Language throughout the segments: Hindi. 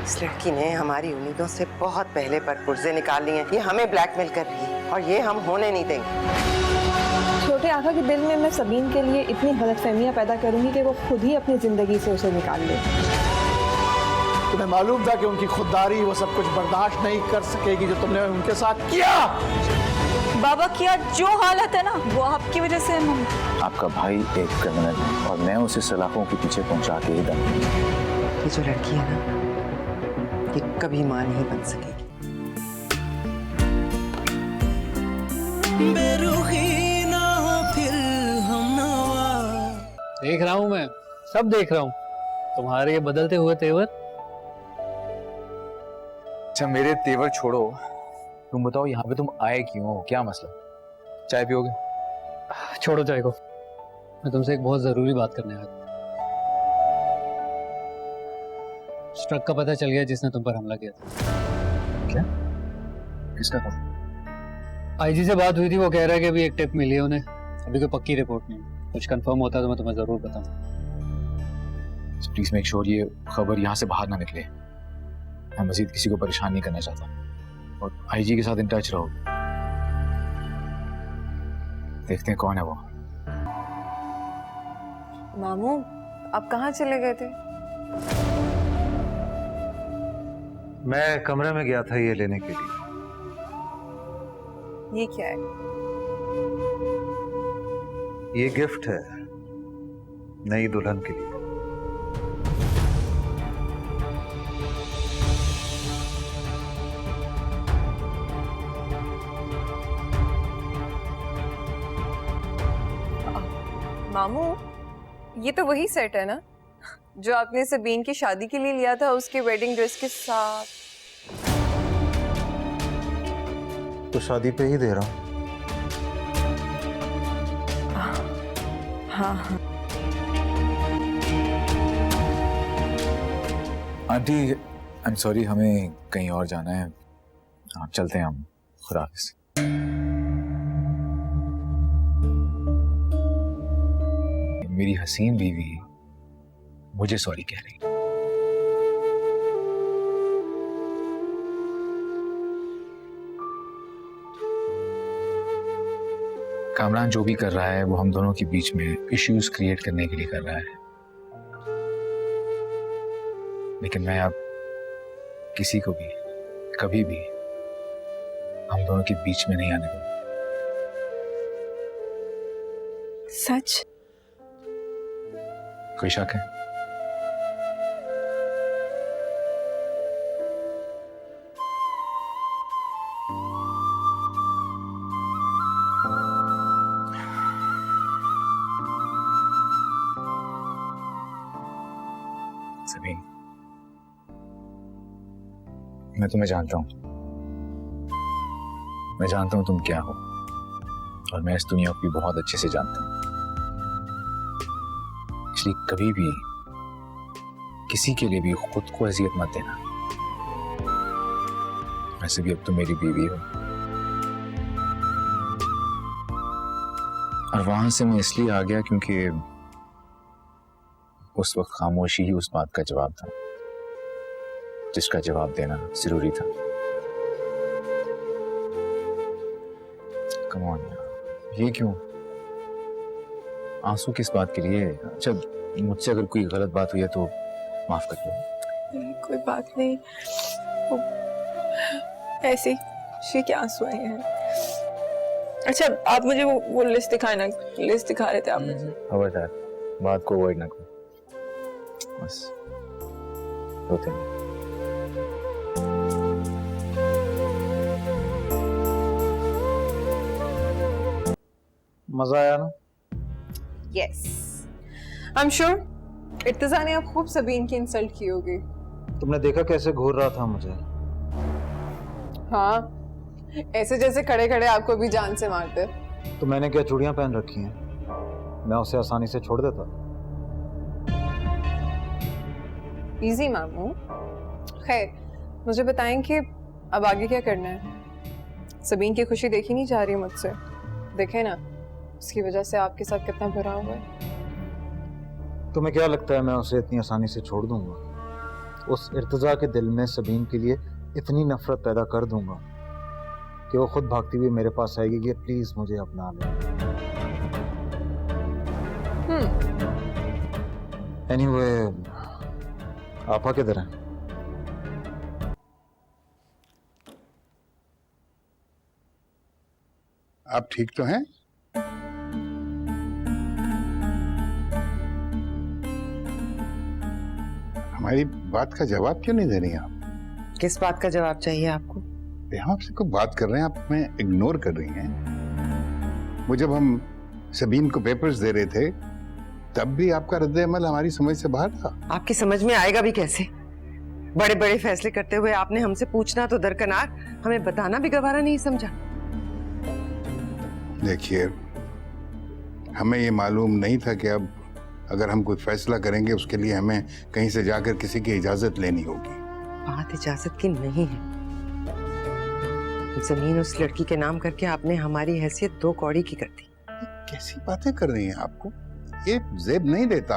इस लड़की ने हमारी उम्मीदों से बहुत पहले पर पुर्जे निकाल लिए हैं। ये हमें ब्लैकमेल कर रही है और ये हम होने नहीं देंगे। छोटे आका के दिल में मैं सबीन के लिए इतनी गलतफहमियां पैदा करूंगी कि वो खुद ही अपनी जिंदगी से उसे निकाल ले। तुम्हें मालूम था कि उनकी खुददारी वो सब कुछ बर्दाश्त नहीं कर सकेगी जो तुमने उनके साथ किया। बाबा किया जो हालत है ना वो आपकी वजह से है मम्मी। आपका भाई एक क्रिमिनल है और मैं उसे सलाखों के पीछे पहुंचा के ही दम। ये जो लड़की है ना, ये कभी मां नहीं बन सकेगी। बेरुखी ना हो फिर हम नवा। देख रहा हूँ मैं, सब देख रहा हूँ, तुम्हारे ये बदलते हुए तेवर। अच्छा मेरे तेवर छोड़ो, तुम बताओ यहाँ पे तुम आए क्यों हो, क्या मसला? चाय पियोगे? छोड़ो चाय को, मैं तुमसे एक बहुत जरूरी बात करने आया था। उस ट्रक का पता चल गया जिसने तुम पर हमला किया था। क्या? किसका था? आईजी से बात हुई थी, वो कह रहा है कि अभी एक टिप मिली है उन्हें, अभी कोई पक्की रिपोर्ट नहीं। कुछ कंफर्म होता है तो मैं तुम्हें जरूर बताऊंगा। प्लीज मेक श्योर ये खबर यहाँ से बाहर ना निकले। मैं मजीद किसी को परेशान नहीं करना चाहता और आईजी के साथ इन टच रहो। देखते हैं कौन है वो। मामू, आप कहाँ चले गए थे? मैं कमरे में गया था ये लेने के लिए। ये क्या है? ये गिफ्ट है नई दुल्हन के लिए। मामू, ये तो वही सेट है ना जो आपने सबीन की शादी के लिए लिया था, उसके वेडिंग ड्रेस के साथ। तो शादी पे ही दे रहा हूँ। हाँ। आंटी आई एम सॉरी, हमें कहीं और जाना है। हाँ चलते हैं हम। खुदा हाफिज़। मेरी हसीन बीवी मुझे सॉरी कह रही। कामरान जो भी कर रहा है वो हम दोनों के बीच में इश्यूज क्रिएट करने के लिए कर रहा है, लेकिन मैं अब किसी को भी कभी भी हम दोनों के बीच में नहीं आने दूंगा। सच? कोई शक है? सभी मैं तुम्हें जानता हूं, मैं जानता हूं तुम क्या हो और मैं इस दुनिया को भी बहुत अच्छे से जानता हूं। इसलिए कभी भी किसी के लिए भी खुद को अजियत मत देना। वैसे भी अब तुम मेरी बीवी हो और वहां से मैं इसलिए आ गया क्योंकि उस वक्त खामोशी ही उस बात का जवाब था जिसका जवाब देना जरूरी था। कम ऑन यार, ये क्यों? आंसू किस बात के लिए? अच्छा मुझसे अगर कोई गलत बात हुई है तो माफ कर दो। कोई बात नहीं, ऐसे ही के आंसू आए हैं। अच्छा आप मुझे वो लिस्ट दिखाए ना, लिस्ट दिखा रहे थे आप मुझे। खबरदार बात को अवॉइड ना करो, बस होते हैं। मजा आया ना? यस, आई एम श्योर इर्तिजा ने आप खूब सबीन की इंसल्ट की होगी। तुमने देखा कैसे घूर रहा था मुझे? हाँ, ऐसे जैसे खड़े खड़े आपको भी जान से मारते। तो मैंने क्या चूड़ियां पहन रखी हैं? मैं उसे आसानी से छोड़ देता। इजी मामू। खैर मुझे बताएं कि अब आगे क्या करना है? सबीन की खुशी देखी नहीं जा रही मुझसे। देखे ना उसकी वजह से आपके साथ कितना बुरा हुआ है। तुम्हें क्या लगता है मैं उसे इतनी आसानी से छोड़ दूंगा? उस इर्तिजा के दिल में सबीन के लिए इतनी नफरत पैदा कर दूंगा कि वो खुद भागती हुई मेरे पास आएगी कि प्लीज मुझे अपना ले। एनीवे, आपा किधर हैं? आप ठीक तो हैं? हमारी बात का जवाब क्यों नहीं दे रही आप? किस बात का जवाब चाहिए आपको? हम आपसे कोई बात कर रहे हैं, आप हमें इग्नोर कर रही हैं। वो जब हम सबीन को पेपर्स दे रहे थे तब भी आपका रद्द अमल हमारी समझ से बाहर था। आपकी समझ में आएगा भी कैसे? बड़े बड़े फैसले करते हुए आपने हमसे पूछना तो दरकिनार, हमें बताना भी गवारा नहीं समझा। देखिए, हमें ये मालूम नहीं था कि अब अगर हम कोई फैसला करेंगे उसके लिए हमें कहीं से जाकर किसी की इजाजत लेनी होगी। बात इजाजत की नहीं है। जमीन उस लड़की के नाम करके आपने हमारी हैसियत 2 कौड़ी की कर दी। कैसी बातें कर रही हैं? आपको ये जेब नहीं देता,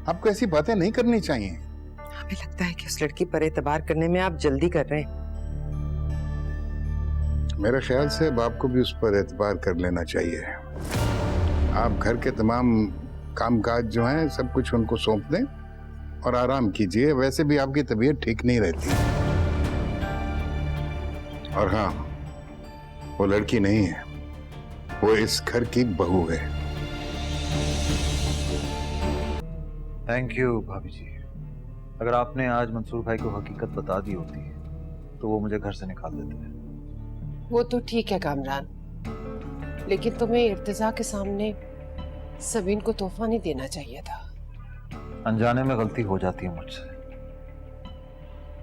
आपको ऐसी बातें नहीं करनी चाहिए। हमें लगता है कि उस लड़की पर एतबार करने में आप जल्दी कर रहे हैं। मेरे ख्याल से अब आपको भी उस पर एतबार कर लेना चाहिए। आप घर के तमाम कामकाज जो हैं सब कुछ उनको सौंप दें और आराम कीजिए। वैसे भी आपकी तबीयत ठीक नहीं रहती। और हाँ, वो लड़की नहीं है, वो इस घर की बहू है। थैंक यू भाभी जी। अगर आपने आज मंसूर भाई को हकीकत बता दी होती तो वो मुझे घर से निकाल देते हैं। वो तो ठीक है कामरान, लेकिन तुम्हें इर्तिजा के सामने सबीन को तोहफा नहीं देना चाहिए था। अनजाने में गलती हो जाती है मुझसे।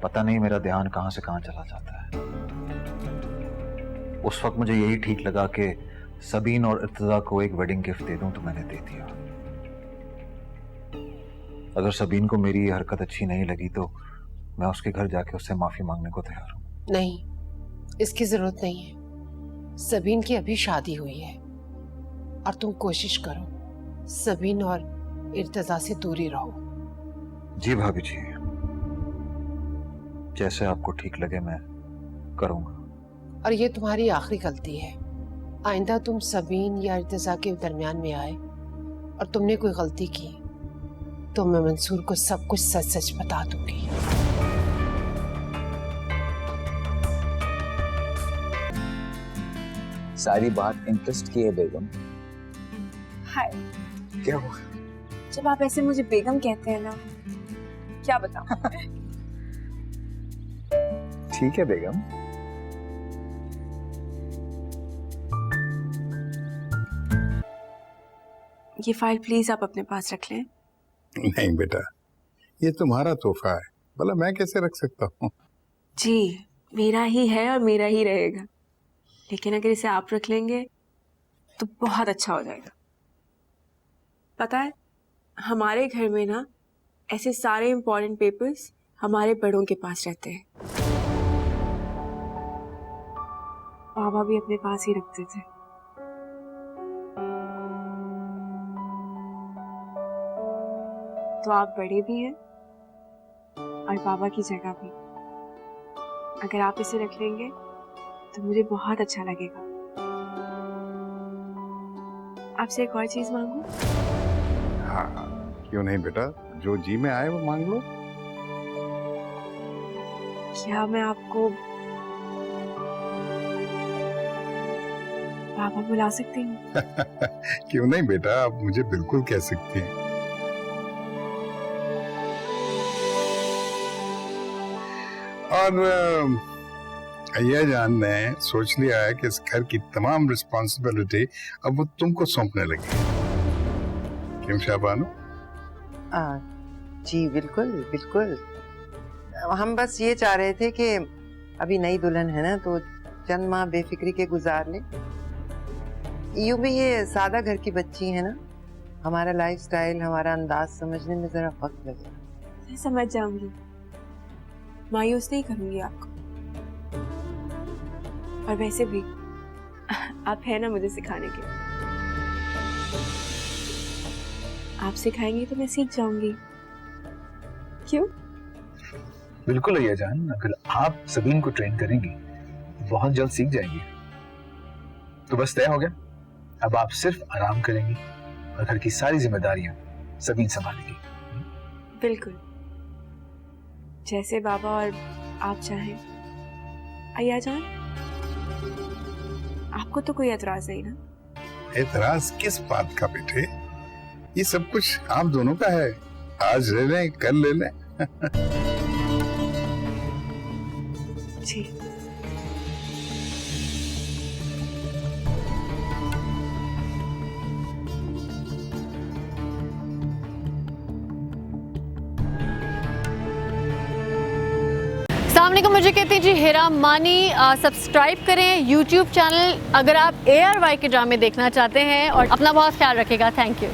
पता नहीं मेरा ध्यान कहां से कहां चला जाता है। उस वक्त मुझे यही ठीक लगा कि सबीन और इर्तिजा को एक वेडिंग गिफ्ट दे दूं तो मैंने दे दिया। अगर सबीन को मेरी ये हरकत अच्छी नहीं लगी तो मैं उसके घर जाके उससे माफी मांगने को तैयार हूं। नहीं, इसकी जरूरत नहीं है। सबीन की अभी शादी हुई है और तुम कोशिश करो सबीन और इर्तिजा से दूरी रहो। जी भाभी जी, जैसे आपको ठीक लगे मैं करूंगा। और ये तुम्हारी आखिरी गलती है। आइंदा तुम सबीन या इर्तिजा के दरमियान में आए और तुमने कोई गलती की तो मैं मंसूर को सब कुछ सच सच बता दूंगी। सारी बात इंटरेस्ट की है बेगम। हाय, क्या हुआ? जब आप ऐसे मुझे बेगम कहते हैं ना, क्या बताऊं। ठीक है बेगम। ये फाइल प्लीज आप अपने पास रख लें। नहीं बेटा, ये तुम्हारा तोहफा है, भला मैं कैसे रख सकता हूँ? जी, मेरा ही है और मेरा ही रहेगा, लेकिन अगर इसे आप रख लेंगे तो बहुत अच्छा हो जाएगा। पता है, हमारे घर में ना ऐसे सारे इम्पोर्टेंट पेपर्स हमारे बड़ों के पास रहते हैं। पापा भी अपने पास ही रखते थे। तो आप बड़े भी हैं और पापा की जगह भी। अगर आप इसे रख लेंगे तो मुझे बहुत अच्छा लगेगा। आपसे एक और चीज मांगू? हाँ, क्यों नहीं बेटा, जो जी में आए वो मांग लो। क्या मैं आपको पापा बुला सकती हूँ? क्यों नहीं बेटा, आप मुझे बिल्कुल कह सकती हैं। और यह जान ने सोच लिया है कि इस घर की तमाम रिस्पॉन्सिबिलिटी अब वो तुमको सौंपने लगी। क्यों शाहबानो? जी बिल्कुल बिल्कुल। हम बस ये चाह रहे थे कि अभी नई दुल्हन है ना, तो चंद माह बेफिक्री के गुजार ले। यूं भी ये सादा घर की बच्ची है ना, हमारा लाइफस्टाइल, हमारा अंदाज समझने में जरा वक्त लगेगा। मैं समझ जाऊंगी, मायूस नहीं करूंगी आपको। और वैसे भी आप है ना मुझे सिखाने के। आप सिखाएंगे तो मैं सीख जाऊंगी। क्यों? बिल्कुल अय्या जान, अगर आप सबीन को ट्रेन करेंगी तो बहुत जल्द सीख जाएंगी। तो बस तय हो गया, अब आप सिर्फ आराम करेंगी और घर की सारी जिम्मेदारियां सबीन संभालेगी। बिल्कुल, जैसे बाबा और आप चाहें। अय्या जान, आपको तो कोई एतराज नहीं ना? एतराज किस बात का बेटे? ये सब कुछ आप दोनों का है, आज ले लें कल ले लें। जी। अस्सलामुअलैकुम, मुझे कहती हैं जी हेरा मानी। सब्सक्राइब करें YouTube चैनल अगर आप ARY के ड्रामे देखना चाहते हैं और अपना बहुत ख्याल रखिएगा। Thank you.